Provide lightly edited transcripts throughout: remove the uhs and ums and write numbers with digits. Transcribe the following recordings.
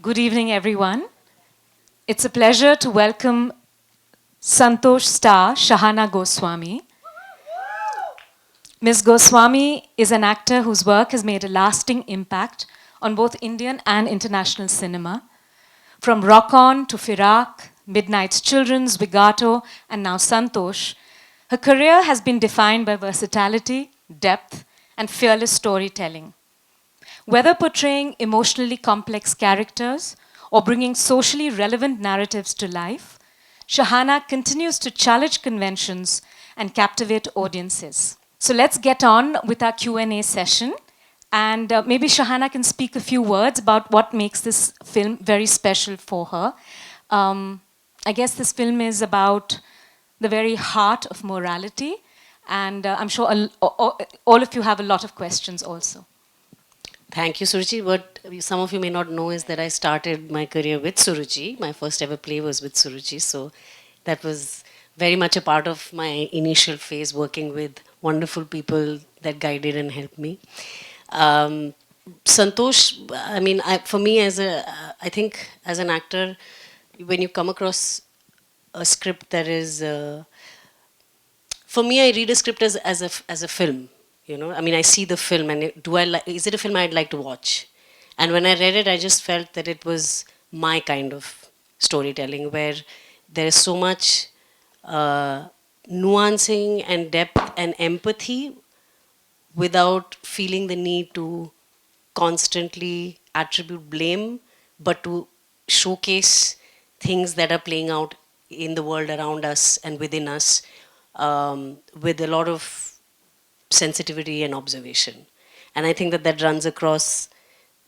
Good evening, everyone. It's a pleasure to welcome Santosh star Shahana Goswami. Ms. Goswami is an actor whose work has made a lasting impact on both Indian and international cinema. From Rock On to Firak, Midnight's Children's, Vigato, and now Santosh, her career has been defined by versatility, depth, and fearless storytelling. Whether portraying emotionally complex characters or bringing socially relevant narratives to life, Shahana continues to challenge conventions and captivate audiences. So let's get on with our Q&A session. And maybe Shahana can speak a few words about what makes this film very special for her. I guess this film is about the very heart of morality. And I'm sure all of you have a lot of questions also. Thank you, Suruchi. What some of you may not know is that I started my career with Suruchi. My first ever play was with Suruchi. So that was very much a part of my initial phase working with wonderful people that guided and helped me. Santosh, I mean, for me, I think as an actor, when you come across a script that is, for me, I read a script as a film. You know, I mean, I see the film, and is it a film I'd like to watch? And when I read it, I just felt that it was my kind of storytelling, where there is so much nuancing and depth and empathy without feeling the need to constantly attribute blame, but to showcase things that are playing out in the world around us and within us, with a lot of sensitivity and observation. And I think that that runs across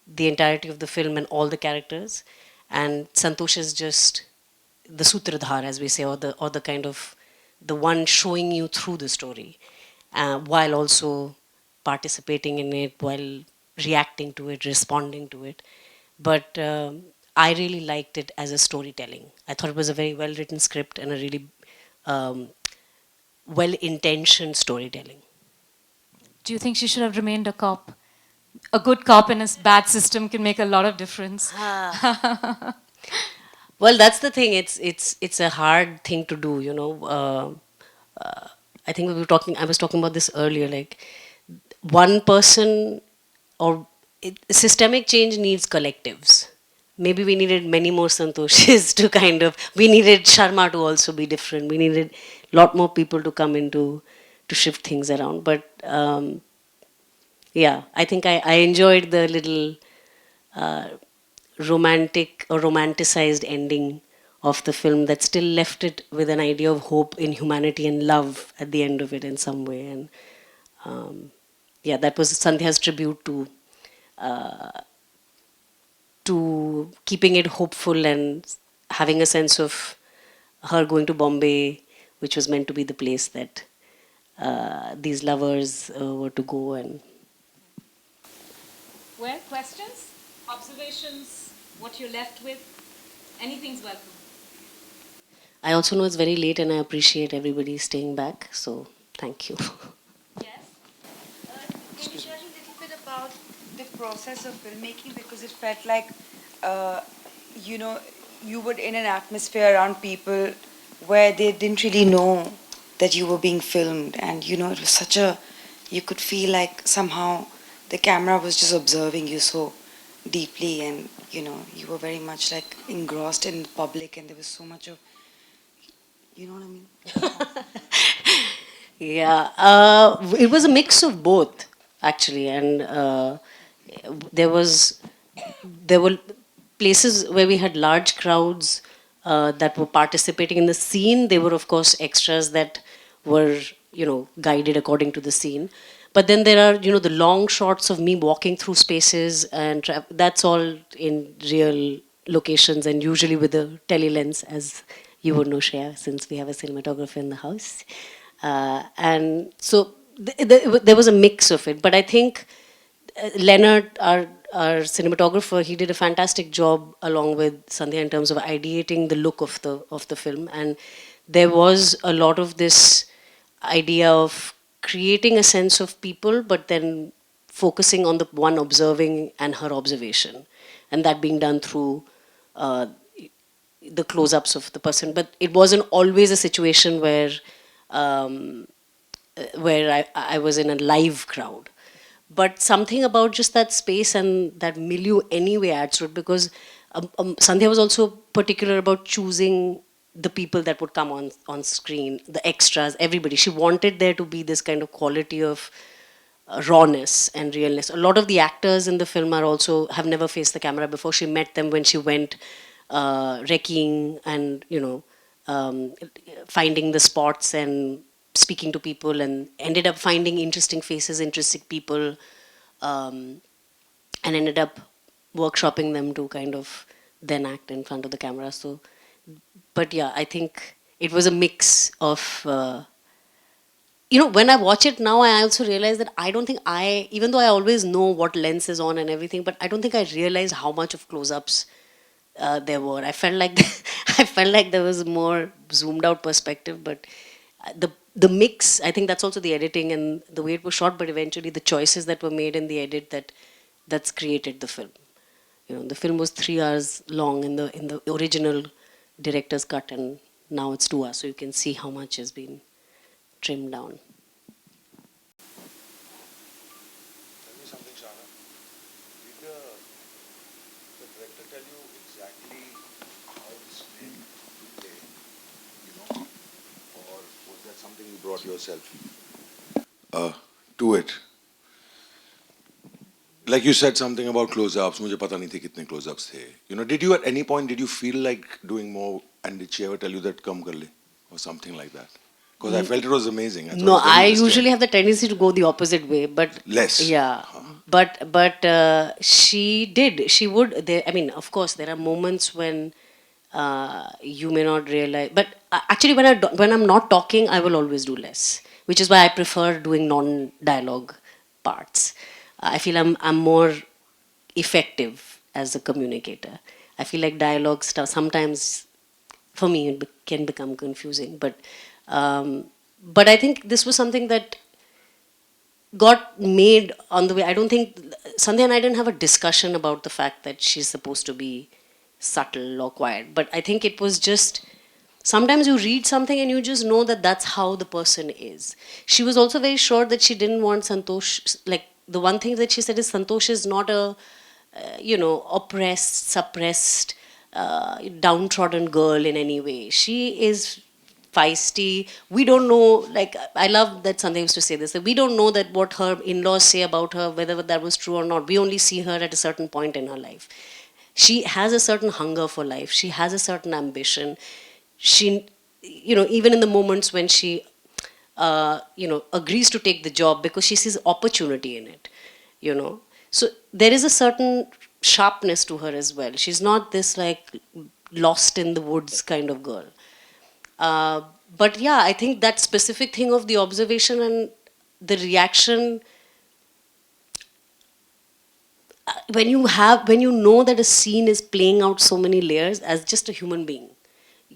the entirety of the film and all the characters. And Santosh is just the sutradhar, as we say, or the kind of the one showing you through the story, while also participating in it, while reacting to it, responding to it. But I really liked it as a storytelling. I thought it was a very well written script and a really well intentioned storytelling. Do you think she should have remained a cop? A good cop in a bad system can make a lot of difference. Well, that's the thing. It's a hard thing to do. You know, I think we were talking. I was talking about this earlier. Like one person or systemic change needs collectives. Maybe we needed many more Santoshes to kind of. We needed Sharma to also be different. We needed a lot more people to come into to shift things around. But yeah, I think I enjoyed the little romantic or romanticized ending of the film that still left it with an idea of hope in humanity and love at the end of it in some way. And yeah, that was Sandhya's tribute to keeping it hopeful and having a sense of her going to Bombay, which was meant to be the place that these lovers were to go. And Well, questions, observations, what you're left with, anything's welcome. I also know it's very late and I appreciate everybody staying back. So thank you. Yes. Can you share a little bit about the process of filmmaking? Because it felt like, you know, you were in an atmosphere around people where they didn't really know that you were being filmed. And, you know, it was such a, you could feel like somehow the camera was just observing you so deeply. And, you know, you were very much like engrossed in the public. And there was so much of, you know what I mean? Yeah, it was a mix of both actually, and there was there were places where we had large crowds that were participating in the scene. They were of course extras that were guided according to the scene. But then there are the long shots of me walking through spaces, and that's all in real locations and usually with a telelens, as you would know, Shreya, since we have a cinematographer in the house. And so there was a mix of it. But I think Leonard, our cinematographer, he did a fantastic job along with Sandhya in terms of ideating the look of the film. And there was a lot of this idea of creating a sense of people, but then focusing on the one observing and her observation, and that being done through the close-ups of the person. But it wasn't always a situation um, where I was in a live crowd. But something about just that space and that milieu anyway adds to it, because Sandhya was also particular about choosing the people that would come on screen, the extras, everybody. She wanted there to be this kind of quality of rawness and realness. A lot of the actors in the film are also have never faced the camera before. She met them when she went recceing and finding the spots and speaking to people, and ended up finding interesting faces, interesting people, and ended up workshopping them to kind of then act in front of the camera. So, but yeah, I think it was a mix of. When I watch it now, I also realize that I don't think even though I always know what lens is on and everything, but I don't think I realized how much of close-ups there were. I felt like I felt like there was more zoomed out perspective, but the mix. I think that's also the editing and the way it was shot, but eventually the choices that were made in the edit that's created the film. The film was 3 hours long in the original director's cut, and now it's 2 hours, so you can see how much has been trimmed down. Tell me something, Shahana. Did the director tell you exactly how this screen will play, or was that something you brought yourself to it? Like you said something about close-ups. मुझे पता नहीं थे कितने close-ups थे. Did you at any point feel like doing more, and did she ever tell you that come kar le, or something like that? Because I felt it was amazing. No, I usually have the tendency to go the opposite way, but less. Yeah, but she did. She would. I mean, of course, there are moments when you may not realize. But actually, when I'm not talking, I will always do less, which is why I prefer doing non-dialogue parts. I feel I'm more effective as a communicator. I feel like dialogue stuff sometimes, for me, can become confusing. But I think this was something that got made on the way. I don't think Sandhya and I didn't have a discussion about the fact that she's supposed to be subtle or quiet. But I think it was just sometimes you read something and you just know that that's how the person is. She was also very sure that she didn't want Santosh. Like the one thing that she said is Santosh is not a oppressed, suppressed, downtrodden girl in any way. She is feisty. We don't know, like, I love that Sandhya used to say this, that we don't know that what her in-laws say about her, whether that was true or not. We only see her at a certain point in her life. She has a certain hunger for life. She has a certain ambition. She, even in the moments when she, agrees to take the job because she sees opportunity in it, So there is a certain sharpness to her as well. She's not this like lost in the woods kind of girl. But yeah, I think that specific thing of the observation and the reaction, when you know that a scene is playing out so many layers as just a human being,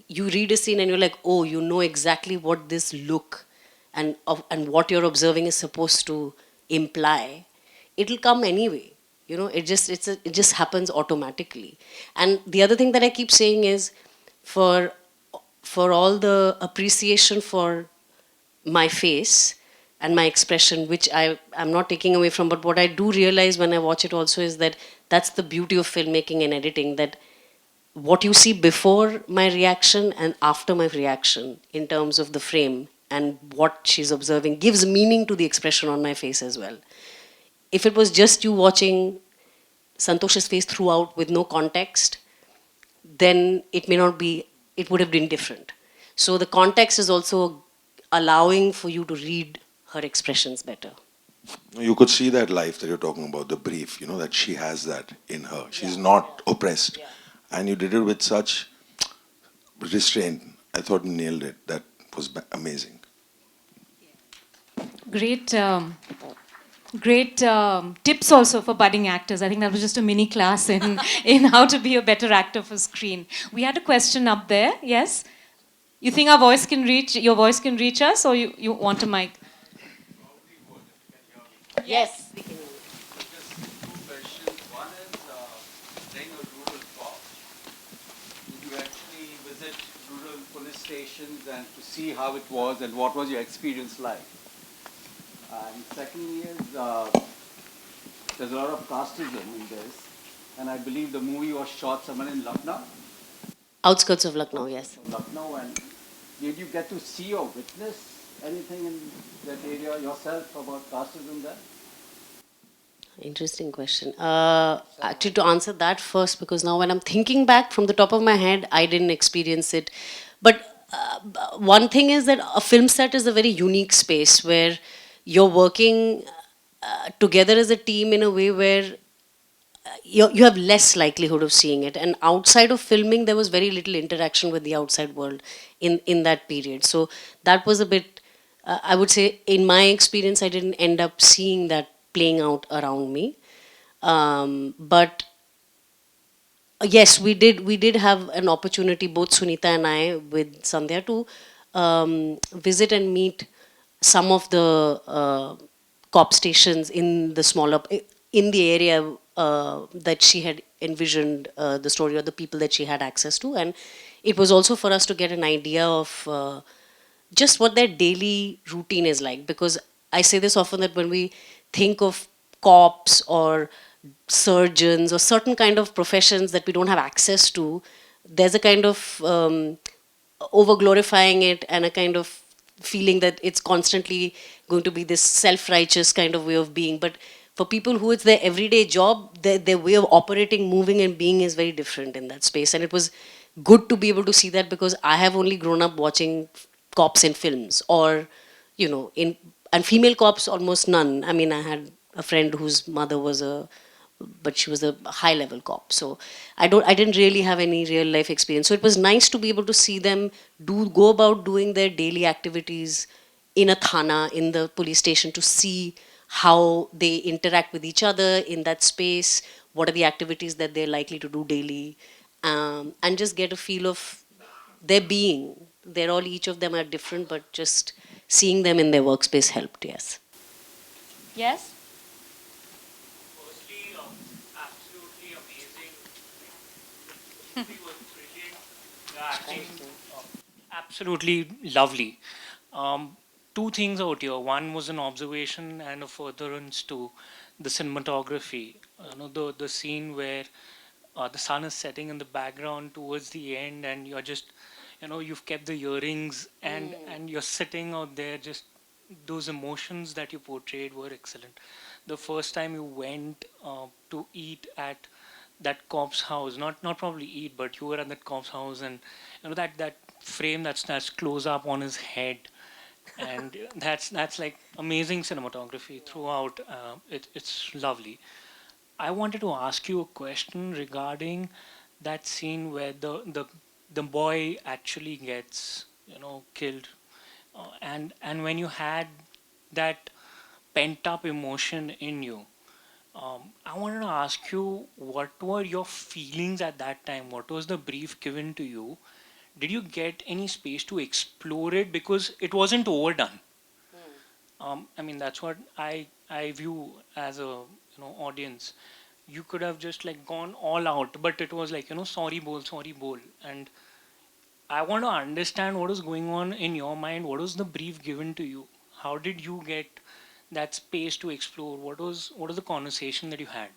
you read a scene and you're like, oh, you know exactly what this look and what you're observing is supposed to imply. It'll come anyway. It just happens automatically. And the other thing that I keep saying is, for all the appreciation for my face and my expression, which I'm not taking away from, but what I do realize when I watch it also is that that's the beauty of filmmaking and editing, that what you see before my reaction and after my reaction in terms of the frame and what she's observing gives meaning to the expression on my face as well. If it was just you watching Santosh's face throughout with no context, then it would have been different. So the context is also allowing for you to read her expressions better. You could see that life that you're talking about, the brief, that she has that in her. She's not oppressed. Yeah. And you did it with such restraint. I thought you nailed it. That was amazing. Great, great tips also for budding actors. I think that was just a mini class in how to be a better actor for screen. We had a question up there. Yes? You think your voice can reach us, or you want a mic? Yes, we can. Just two questions. One is, when police stations and to see how it was and what was your experience like. And secondly is there's a lot of casteism in this, and I believe the movie was shot somewhere in Lucknow. Outskirts of Lucknow, yes. Lucknow, and did you get to see or witness anything in that area yourself about casteism there? Interesting question. Actually, to answer that first, because now when I'm thinking back from the top of my head, I didn't experience it. But one thing is that a film set is a very unique space where you're working together as a team in a way where you have less likelihood of seeing it. And outside of filming, there was very little interaction with the outside world in that period. So that was a bit, I would say, in my experience, I didn't end up seeing that playing out around me. But yes, we did have an opportunity, both Sunita and I, with Sandhya, to visit and meet some of the cop stations in the smaller in the area that she had envisioned the story, or the people that she had access to. And it was also for us to get an idea of just what their daily routine is like, because I say this often, that when we think of cops or surgeons or certain kind of professions that we don't have access to, there's a kind of over glorifying it and a kind of feeling that it's constantly going to be this self-righteous kind of way of being. But for people who it's their everyday job, their way of operating, moving and being is very different in that space. And it was good to be able to see that, because I have only grown up watching cops in films, or in and female cops almost none. I mean, I had a friend whose mother was but she was a high level cop. So I didn't really have any real life experience. So it was nice to be able to see them go about doing their daily activities in a thana, in the police station, to see how they interact with each other in that space, what are the activities that they're likely to do daily, and just get a feel of their being. They're all, each of them are different, but just seeing them in their workspace helped, yes. Yes? Firstly, absolutely amazing. It was brilliant. The acting, absolutely lovely. Um, Two things out here. One was an observation and a furtherance to the cinematography. The scene where the sun is setting in the background towards the end, and you're just, you've kept the earrings, and you're sitting out there. Just those emotions that you portrayed were excellent. The first time you went to eat at that cop's house, not probably eat, but you were at that cop's house, and that frame that's close up on his head, and that's like amazing cinematography throughout. It's lovely. I wanted to ask you a question regarding that scene where the boy actually gets killed, and when you had that pent up emotion in you. I wanted to ask you, what were your feelings at that time? What was the brief given to you? Did you get any space to explore it, because it wasn't overdone? I mean, that's what I view as a audience. You could have just like gone all out, but it was like sorry bowl, and I want to understand what was going on in your mind. What was the brief given to you? How did you get that space to explore? What was the conversation that you had?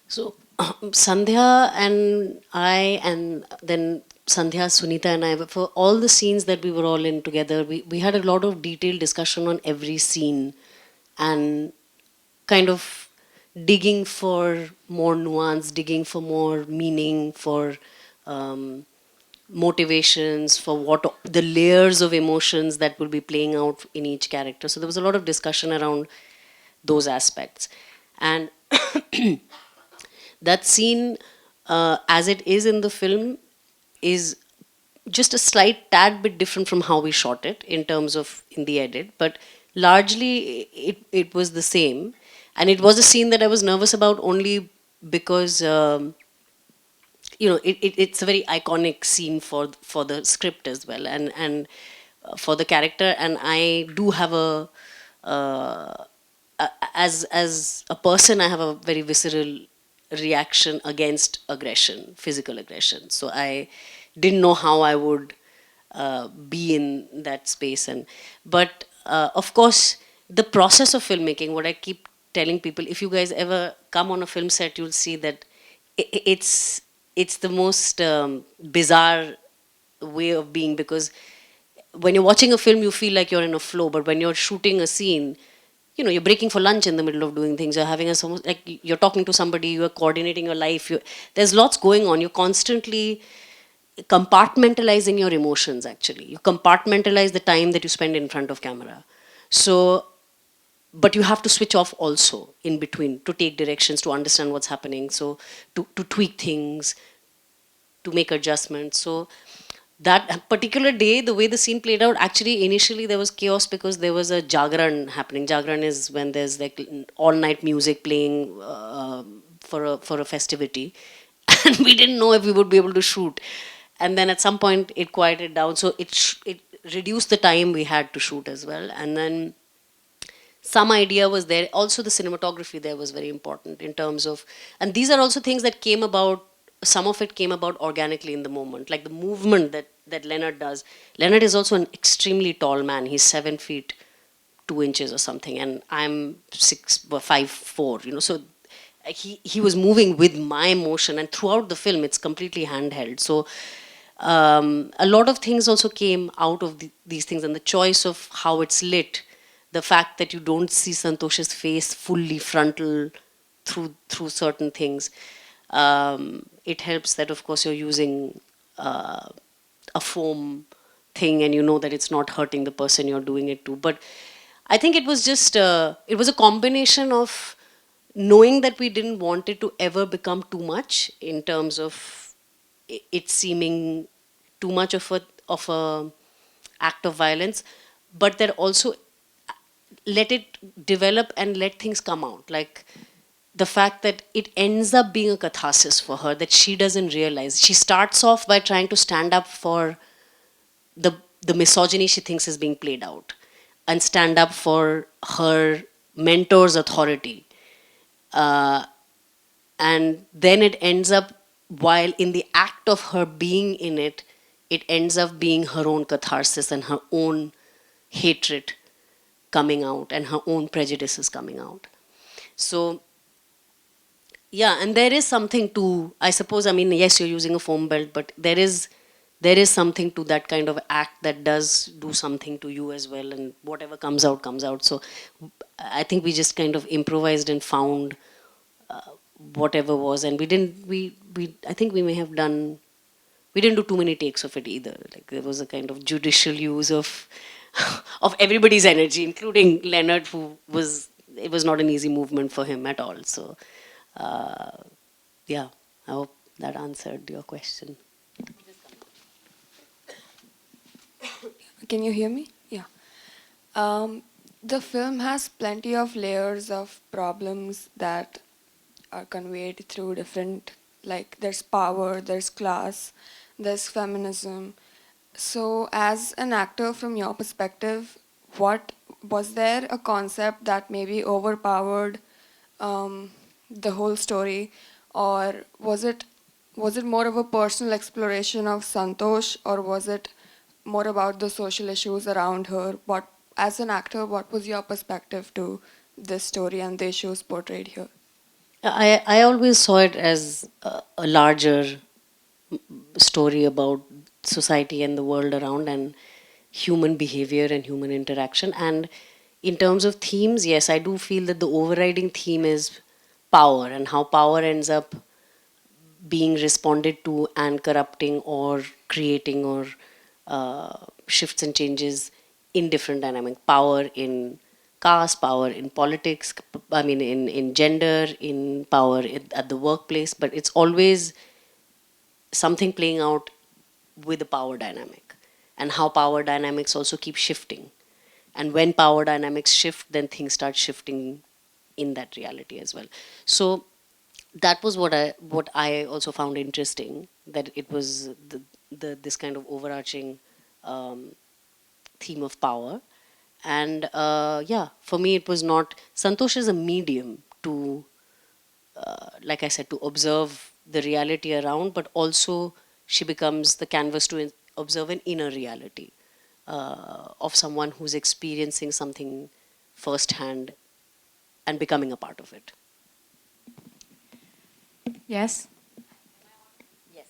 So Sandhya and I, and then Sandhya, Sunita and I, for all the scenes that we were all in together, we had a lot of detailed discussion on every scene, and kind of digging for more nuance, digging for more meaning, for um, motivations, for what the layers of emotions that will be playing out in each character. So there was a lot of discussion around those aspects. And that scene, as it is in the film, is just a slight tad bit different from how we shot it in terms of in the edit, but largely it was the same. And it was a scene that I was nervous about only because it's a very iconic scene for the script as well, and for the character. And I do have uh, as a person, I have a very visceral reaction against aggression, physical aggression. So I didn't know how I would be in that space. But of course, the process of filmmaking, what I keep telling people, if you guys ever come on a film set, you'll see that it's the most bizarre way of being, because when you're watching a film, you feel like you're in a flow, but when you're shooting a scene, you know, you're breaking for lunch in the middle of doing things. You're having a like you're talking to somebody. You're coordinating your life. There's lots going on. You're constantly compartmentalizing your emotions. Actually, you compartmentalize the time that you spend in front of camera. So, but you have to switch off also in between to take directions, to understand what's happening. So, to tweak things, to make adjustments. So that particular day, the way the scene played out, actually initially there was chaos because there was a jagran happening. Jagran is when there's like all night music playing for a festivity, and we didn't know if we would be able to shoot. And then at some point it quieted down, so it reduced the time we had to shoot as well. And then some idea was there. Also, the cinematography there was very important in terms of, and these are also things that came about. Some of it came about organically in the moment, like the movement that Leonard does. Leonard is also an extremely tall man. He's 7 feet 2 inches or something, and I'm 5'4". You know, so he was moving with my motion, and throughout the film, it's completely handheld. So a lot of things also came out of these things, and the choice of how it's lit, the fact that you don't see Santosh's face fully frontal through certain things. It helps that, of course, you're using a foam thing, and you know that it's not hurting the person you're doing it to. But I think it was just it was a combination of knowing that we didn't want it to ever become too much in terms of it seeming too much of a act of violence, but that also let it develop and let things come out. Like the fact that it ends up being a catharsis for her that she doesn't realize. She starts off by trying to stand up for the the misogyny she thinks is being played out, and stand up for her mentor's authority. And then it ends up, while in the act of her being in it, it ends up being her own catharsis and her own hatred coming out and her own prejudices coming out. So yeah, and there is something to, I suppose, I mean, yes, you're using a foam belt, but there is something to that kind of act that does do something to you as well, and whatever comes out comes out. So I think we just kind of improvised and found whatever was, and we I think we may have done, we didn't do too many takes of it either. Like there was a kind of judicial use of of everybody's energy, including Leonard, who was, it was not an easy movement for him at all. So yeah, I hope that answered your question. Can you hear me? Yeah. The film has plenty of layers of problems that are conveyed through different, like there's power, there's class, there's feminism. So as an actor, from your perspective, what was there a concept that maybe overpowered the whole story, or was it more of a personal exploration of Santosh, or was it more about the social issues around her? What, as an actor, what was your perspective to this story and the issues portrayed here? I always saw it as a larger story about society and the world around, and human behavior and human interaction. And in terms of themes, yes, I do feel that the overriding theme is power, and how power ends up being responded to and corrupting or creating or shifts and changes in different dynamic. Power in caste, power in politics, I mean in gender, in power at the workplace, but it's always something playing out with the power dynamic, and how power dynamics also keep shifting. And when power dynamics shift, then things start shifting in that reality as well. So that was what I also found interesting, that it was this kind of overarching theme of power. And yeah, for me it was not, Santosh is a medium to like I said, to observe the reality around, but also she becomes the canvas to observe an inner reality of someone who's experiencing something firsthand and becoming a part of it. Yes? Yes.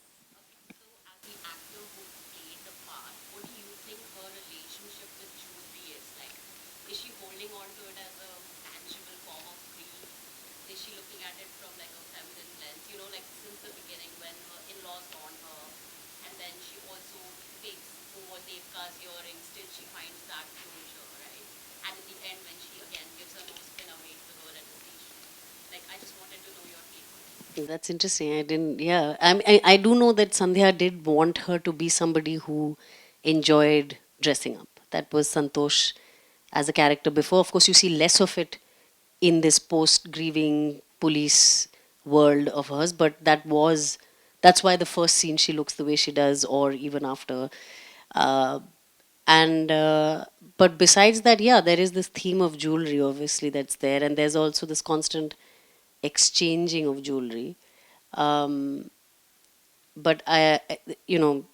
So, as the actor who played the part, what do you think her relationship with jewelry is like? Is she holding on to it as a tangible form of grief? Is she looking at it from like a feminine lens? You know, like since the beginning when her in-laws on her, and then she also takes over Devka's earrings till she finds that closure, right? And in the end, when she again gives her nose pin away to the girl at the station. Like, I just wanted to know your take on it. That's interesting. I didn't, yeah. I do know that Sandhya did want her to be somebody who enjoyed dressing up. That was Santosh as a character before. Of course, you see less of it in this post grieving police world of hers, but that's why the first scene she looks the way she does, or even after. Uh, and but besides that, yeah, there is this theme of jewelry obviously that's there, and there's also this constant exchanging of jewelry. um, but you know,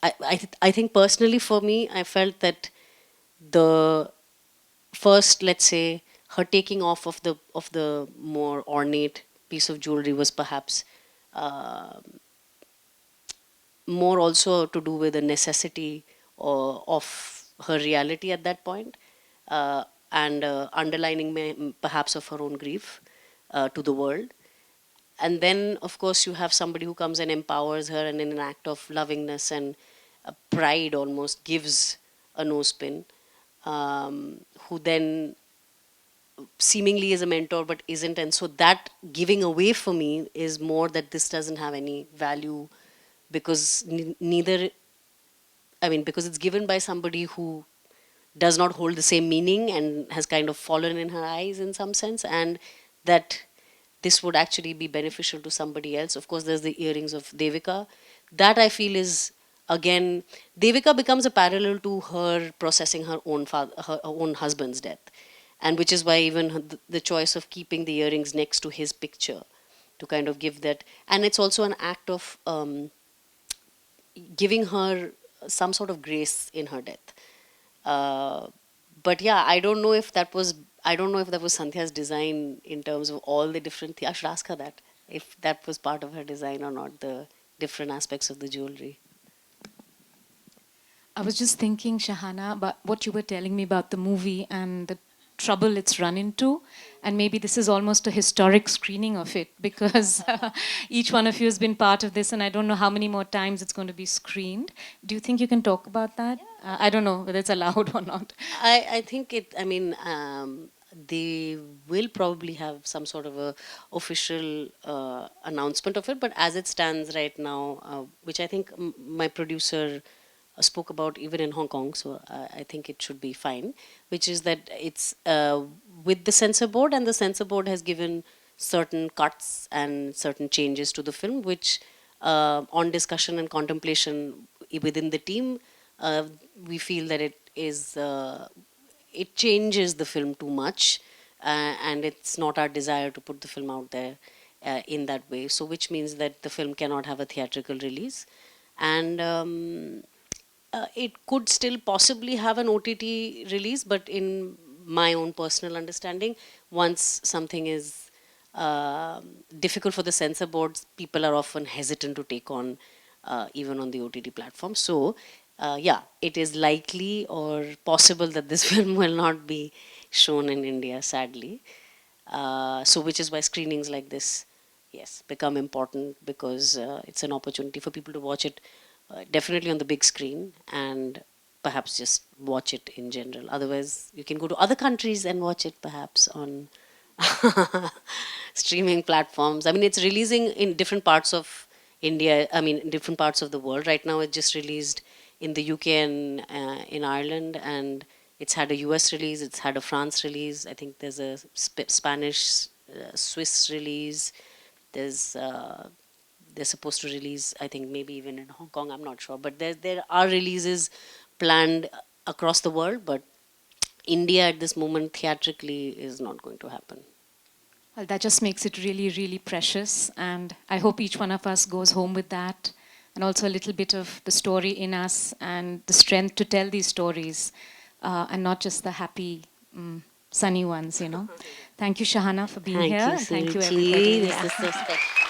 I think personally for me, I felt that the first, let's say, her taking off of the more ornate piece of jewelry was perhaps uh, more also to do with the necessity of her reality at that point, and underlining perhaps of her own grief to the world. And then of course you have somebody who comes and empowers her, and in an act of lovingness and pride almost gives a nose pin, who then seemingly is a mentor but isn't. And so that giving away for me is more that this doesn't have any value, because neither, I mean, because it's given by somebody who does not hold the same meaning and has kind of fallen in her eyes in some sense, and that this would actually be beneficial to somebody else. Of course, there's the earrings of Devika. That I feel is, again, Devika becomes a parallel to her processing her own her own husband's death, and which is why even the choice of keeping the earrings next to his picture to kind of give that, and it's also an act of giving her some sort of grace in her death. Uh, but yeah, I don't know if that was Sandhya's design in terms of all the different. I should ask her that if that was part of her design or not. The different aspects of the jewelry. I was just thinking, Shahana, about what you were telling me about the movie and the trouble it's run into. And maybe this is almost a historic screening of it because each one of you has been part of this, and I don't know how many more times it's going to be screened. Do you think you can talk about that? I don't know whether it's allowed or not. I think it. I mean, they will probably have some sort of a official announcement of it. But as it stands right now, which I think my producer spoke about even in Hong Kong, so I think it should be fine. Which is that it's with the censor board, and the censor board has given certain cuts and certain changes to the film, which on discussion and contemplation within the team, we feel that it changes the film too much, and it's not our desire to put the film out there in that way. So, which means that the film cannot have a theatrical release, and it could still possibly have an OTT release, but in my own personal understanding, once something is difficult for the censor boards, people are often hesitant to take on even on the OTT platform. So, yeah, it is likely or possible that this film will not be shown in India, sadly. So, which is why screenings like this, yes, become important, because it's an opportunity for people to watch it definitely on the big screen, and perhaps just watch it in general. Otherwise, you can go to other countries and watch it perhaps on streaming platforms. I mean, it's releasing in different parts of India. I mean, in different parts of the world. Right now, it just released in the UK and in Ireland, and it's had a US release. It's had a France release. I think there's a Spanish, Swiss release. There's they're supposed to release, I think maybe even in Hong Kong. I'm not sure, but there are releases planned across the world. But India at this moment theatrically is not going to happen. Well, that just makes it really, really precious. And I hope each one of us goes home with that. And also a little bit of the story in us and the strength to tell these stories and not just the happy, sunny ones, you know. Thank you, Shahana, for being Thank here. you, And thank you, Suruchi. everybody. This is so special.